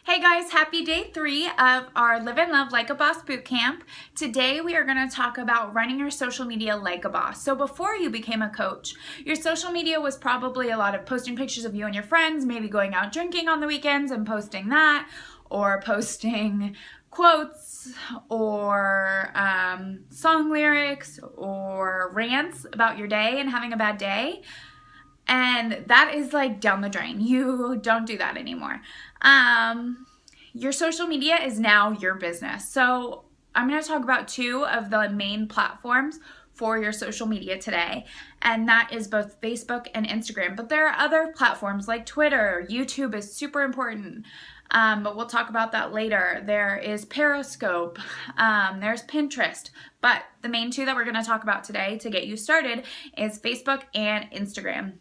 Hey guys, happy day 3 of our Live and Love Like a Boss Bootcamp. Today we are going to talk about running your social media like a boss. So before you became a coach, your social media was probably a lot of posting pictures of you and your friends, maybe going out drinking on the weekends and posting that, or posting quotes or song lyrics or rants about your day and having a bad day. And that is like down the drain. You don't do that anymore. Your social media is now your business. So I'm going to talk about 2 of the main platforms for your social media today, and that is both Facebook and Instagram. But there are other platforms like Twitter. YouTube is super important, but we'll talk about that later. There is Periscope, there's Pinterest, but the main 2 that we're going to talk about today to get you started is Facebook and Instagram.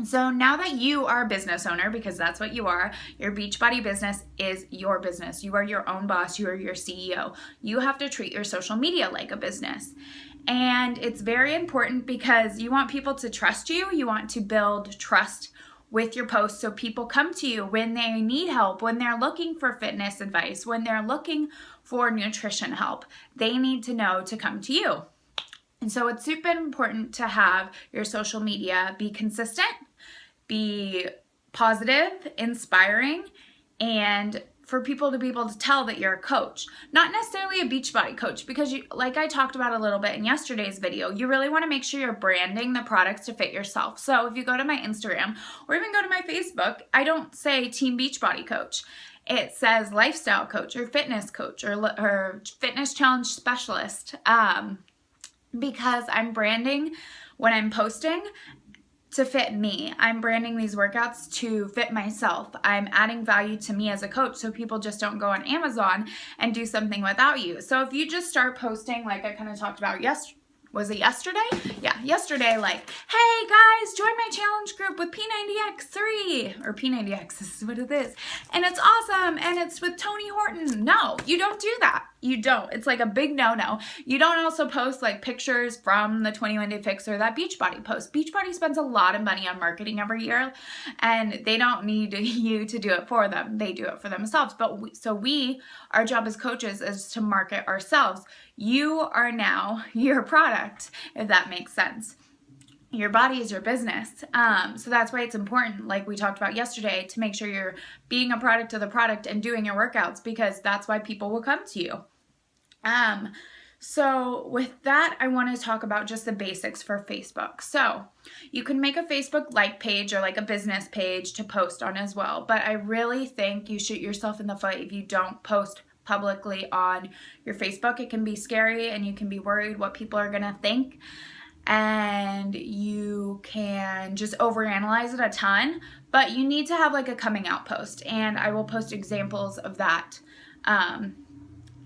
So now that you are a business owner, because that's what you are, your Beachbody business is your business. You are your own boss. You are your CEO. You have to treat your social media like a business. And it's very important because you want people to trust you. You want to build trust with your posts so people come to you when they need help, when they're looking for fitness advice, when they're looking for nutrition help. They need to know to come to you. And so it's super important to have your social media be consistent, be positive, inspiring, and for people to be able to tell that you're a coach. Not necessarily a Beachbody coach, because you, like I talked about a little bit in yesterday's video, you really want to make sure you're branding the products to fit yourself. So if you go to my Instagram or even go to my Facebook, I don't say Team Beachbody Coach. It says lifestyle coach or fitness coach or fitness challenge specialist. Because I'm branding when I'm posting to fit me. I'm branding these workouts to fit myself. I'm adding value to me as a coach so people just don't go on Amazon and do something without you. So if you just start posting, like I kind of talked about yesterday? Yeah, yesterday, like, hey guys, join my challenge group with P90X3, or P90X, this is what it is, and it's awesome, and it's with Tony Horton. No, you don't do that. You don't. It's like a big no-no. You don't also post like pictures from the 21 Day Fix or that Beachbody post. Beachbody spends a lot of money on marketing every year, and they don't need you to do it for them. They do it for themselves. But our job as coaches is to market ourselves. You are now your product, if that makes sense. Your body is your business. So that's why it's important, like we talked about yesterday, to make sure you're being a product of the product and doing your workouts, because that's why people will come to you. So with that, I want to talk about just the basics for Facebook. So you can make a Facebook like page or like a business page to post on as well. But I really think you shoot yourself in the foot if you don't post publicly on your Facebook. It can be scary and you can be worried what people are going to think. And you can just overanalyze it a ton, but you need to have like a coming out post, and I will post examples of that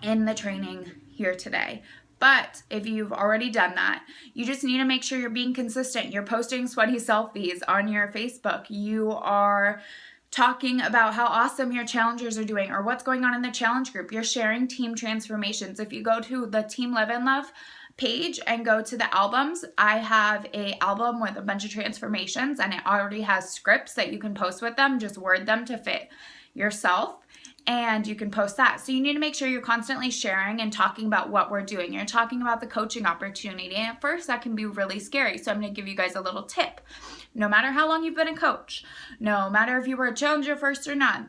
in the training here today. But if you've already done that, you just need to make sure you're being consistent. You're posting sweaty selfies on your Facebook. You are talking about how awesome your challengers are doing or what's going on in the challenge group. You're sharing team transformations. If you go to the Team Live and Love page and go to the albums, I have a album with a bunch of transformations, and it already has scripts that you can post with them. Just word them to fit yourself, and you can post that. So you need to make sure you're constantly sharing and talking about what we're doing. You're talking about the coaching opportunity, and at first that can be really scary. So I'm going to give you guys a little tip. No matter how long you've been a coach, no matter if you were a challenger first or not,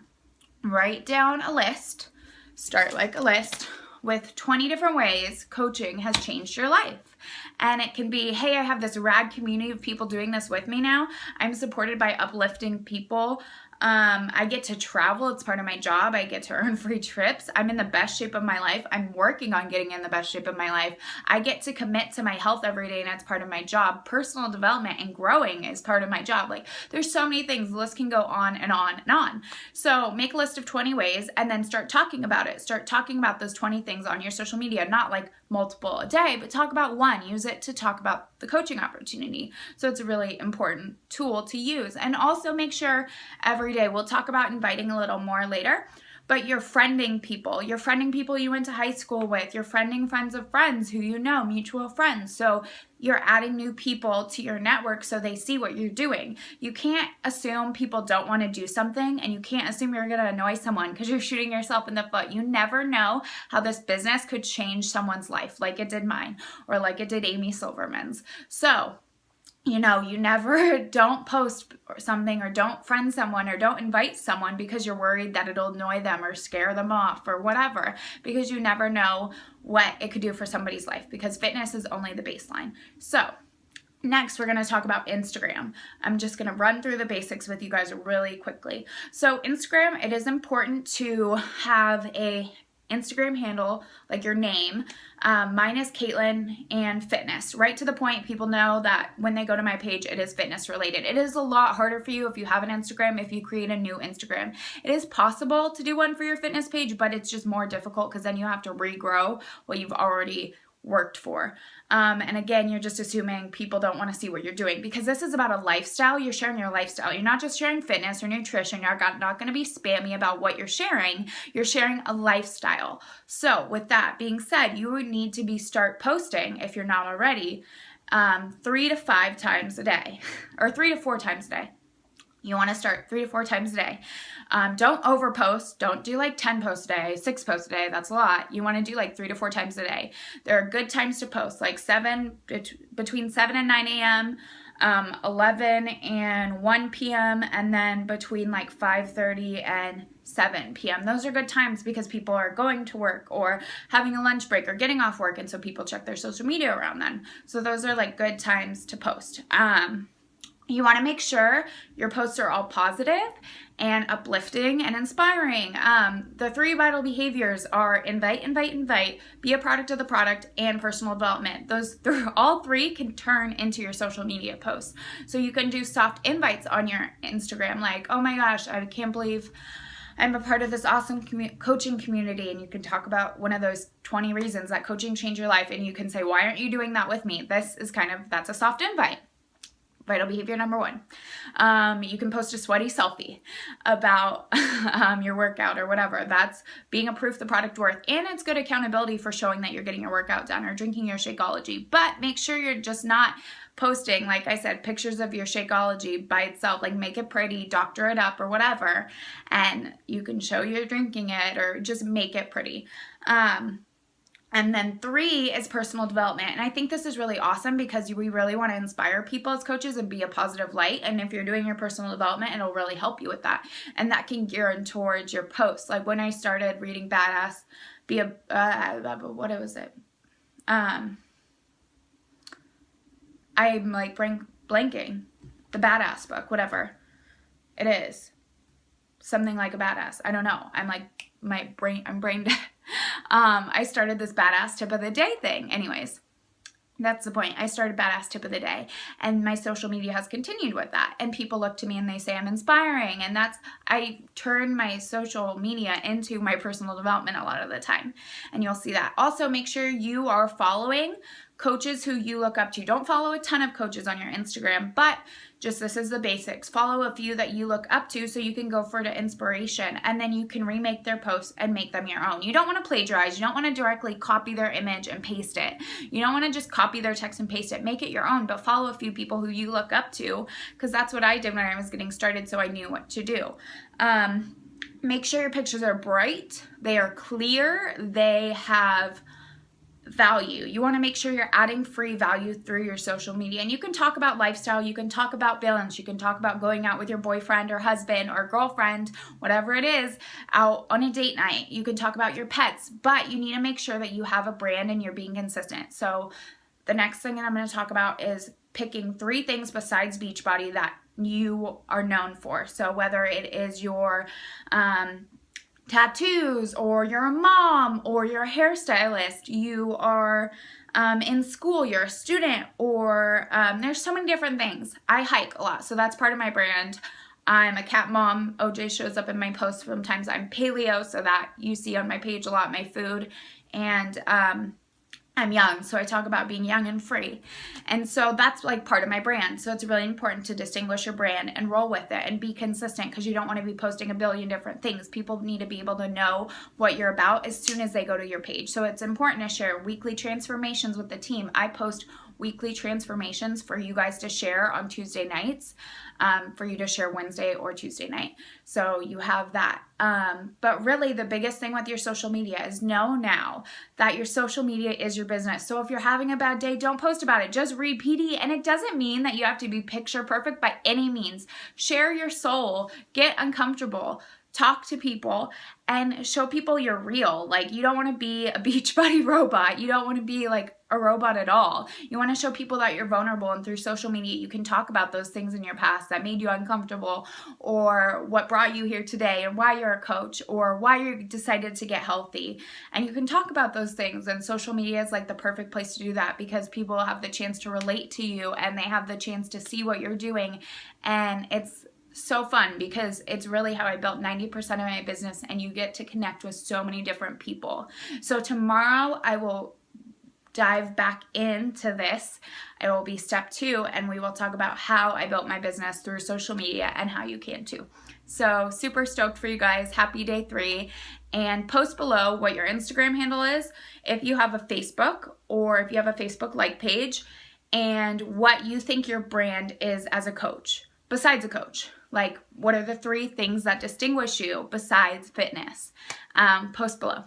write down a list, start like a list, with 20 different ways coaching has changed your life. And it can be, hey, I have this rad community of people doing this with me now. I'm supported by uplifting people. I get to travel. It's part of my job. I get to earn free trips. I'm in the best shape of my life. I'm working on getting in the best shape of my life. I get to commit to my health every day, and that's part of my job. Personal development and growing is part of my job. Like, there's so many things. The list can go on and on and on. So make a list of 20 ways and then start talking about it. Start talking about those 20 things on your social media, not like multiple a day, but talk about one. Use it to talk about the coaching opportunity. So it's a really important tool to use. And also make sure every day, we'll talk about inviting a little more later, but you're friending people. You're friending people you went to high school with. You're friending friends of friends who you know, mutual friends. So you're adding new people to your network so they see what you're doing. You can't assume people don't want to do something, and you can't assume you're going to annoy someone because you're shooting yourself in the foot. You never know how this business could change someone's life, like it did mine, or like it did Amy Silverman's. So, you never don't post something or don't friend someone or don't invite someone because you're worried that it'll annoy them or scare them off or whatever, because you never know what it could do for somebody's life, because fitness is only the baseline. So next, we're going to talk about Instagram. I'm just going to run through the basics with you guys really quickly. So Instagram, it is important to have a Instagram handle, like your name. Mine is Caitlin and fitness. Right to the point, people know that when they go to my page, it is fitness related. It is a lot harder for you if you have an Instagram, if you create a new Instagram. It is possible to do one for your fitness page, but it's just more difficult because then you have to regrow what you've already worked for. And again, you're just assuming people don't want to see what you're doing, because this is about a lifestyle. You're sharing your lifestyle. You're not just sharing fitness or nutrition. You're not going to be spammy about what you're sharing. You're sharing a lifestyle. So with that being said, you would need to start posting, if you're not already, 3 to 5 times a day, or 3 to 4 times a day. You want to start 3 to 4 times a day. Don't overpost. Don't do like 10 posts a day, 6 posts a day. That's a lot. You want to do like 3 to 4 times a day. There are good times to post, like between 7 and 9 a.m., 11 and 1 p.m., and then between like 5:30 and 7 p.m. Those are good times because people are going to work or having a lunch break or getting off work, and so people check their social media around then. So those are like good times to post. You want to make sure your posts are all positive and uplifting and inspiring. The 3 vital behaviors are invite, be a product of the product, and personal development. All 3 can turn into your social media posts. So you can do soft invites on your Instagram, like, oh my gosh, I can't believe I'm a part of this awesome coaching community, and you can talk about one of those 20 reasons that coaching changed your life, and you can say, why aren't you doing that with me? That's a soft invite. Vital behavior number 1. You can post a sweaty selfie about your workout or whatever. That's being a proof the product worth, and it's good accountability for showing that you're getting your workout done or drinking your Shakeology. But make sure you're just not posting, like I said, pictures of your Shakeology by itself. Like, make it pretty, doctor it up or whatever, and you can show you're drinking it, or just make it pretty. And then 3 is personal development. And I think this is really awesome because we really want to inspire people as coaches and be a positive light. And if you're doing your personal development, it'll really help you with that. And that can gear in towards your posts. Like when I started reading Badass, what was it? I'm like blanking. The Badass book, whatever it is. Something like a badass. I don't know. I'm brain dead. I started this badass tip of the day thing. Anyways, that's the point. I started badass tip of the day, and my social media has continued with that. And people look to me and they say I'm inspiring, and I turn my social media into my personal development a lot of the time. And you'll see that. Also, make sure you are following coaches who you look up to. Don't follow a ton of coaches on your Instagram, but this is the basics. Follow a few that you look up to so you can go for the inspiration, and then you can remake their posts and make them your own. You don't want to plagiarize. You don't want to directly copy their image and paste it. You don't want to just copy their text and paste it. Make it your own, but follow a few people who you look up to, because that's what I did when I was getting started, so I knew what to do. Make sure your pictures are bright, they are clear, they have value. You want to make sure you're adding free value through your social media. And you can talk about lifestyle, you can talk about balance, you can talk about going out with your boyfriend or husband or girlfriend, whatever it is, out on a date night. You can talk about your pets, but you need to make sure that you have a brand and you're being consistent. So the next thing that I'm going to talk about is picking 3 things besides Beachbody that you are known for. So whether it is your tattoos, or you're a mom, or you're a hairstylist, you are in school, you're a student, or there's so many different things. I hike a lot, so that's part of my brand. I'm a cat mom. OJ shows up in my posts sometimes. I'm paleo, so that you see on my page a lot, my food. And I'm young, so I talk about being young and free. And so that's like part of my brand. So it's really important to distinguish your brand and roll with it and be consistent, because you don't want to be posting a billion different things. People need to be able to know what you're about as soon as they go to your page. So it's important to share weekly transformations with the team. I post weekly transformations for you guys to share on Tuesday nights, for you to share Wednesday or Tuesday night. So you have that. But really the biggest thing with your social media is know now that your social media is your business. So if you're having a bad day, don't post about it. Just read PD. And it doesn't mean that you have to be picture perfect by any means. Share your soul, get uncomfortable, talk to people, and show people you're real. Like, you don't want to be a Beachbody robot. You don't want to be like a robot at all. You want to show people that you're vulnerable, and through social media you can talk about those things in your past that made you uncomfortable, or what brought you here today, and why you're a coach, or why you decided to get healthy. And you can talk about those things, and social media is like the perfect place to do that, because people have the chance to relate to you and they have the chance to see what you're doing. And it's so fun, because it's really how I built 90% of my business, and you get to connect with so many different people. So tomorrow I will dive back into this. It will be step 2, and we will talk about how I built my business through social media and how you can too. So super stoked for you guys. Happy day 3. And post below what your Instagram handle is, if you have a Facebook, or if you have a Facebook like page, and what you think your brand is as a coach, besides a coach. Like, what are the 3 things that distinguish you besides fitness? Post below.